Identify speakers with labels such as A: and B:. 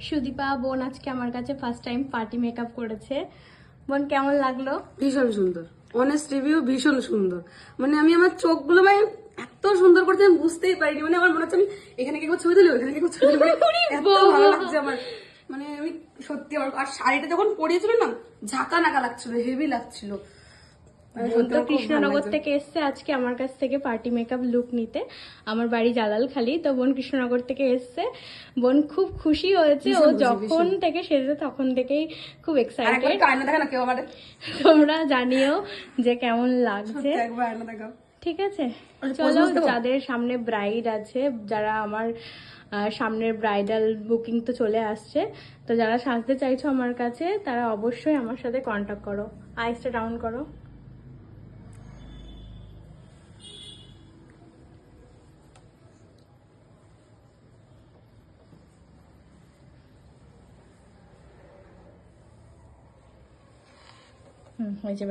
A: সুদীপা বোন আজকে আমার কাছে ফার্স্ট টাইম পার্টি মেকআপ করেছে। বোন কেমন লাগলো?
B: ভীষণ সুন্দর, অনেস্ট রিভিউ, ভীষণ সুন্দর। মানে আমি আমার চোখগুলো মানে এত সুন্দর করতে আমি বুঝতেই পারিনি। মানে আমার মনে হচ্ছে আমি এখানে কি ছবি তুলি, ওখানে কি ছবি তুলি, এত ভালো লাগছে আমার। মানে আমি সত্যি আমার, আর শাড়িটা যখন পরিয়েছিল না ঝাঁকা নাকা লাগছিল, হেভি লাগছিল।
A: বোন তো কৃষ্ণনগর থেকে এসছে আজকে আমার কাছ থেকে পার্টি মেকআপ লুক নিতে। আমার বাড়ি জালালখালি, তো বোন কৃষ্ণনগর থেকে এসছে। বোন খুব খুশি হয়েছে, ও যখন থেকে সেজে তখন থেকেই খুব এক্সাইটেড। তোমরা জানিও যে কেমন লাগছে। ঠিক আছে, চলো যাদের সামনে ব্রাইড আছে, যারা আমার সামনের ব্রাইডাল বুকিং তো চলে আসছে, তো যারা সাজতে চাইছো আমার কাছে তারা অবশ্যই আমার সাথে কন্ট্যাক্ট করো। আইসটা ডাউন করো। হয়েছে।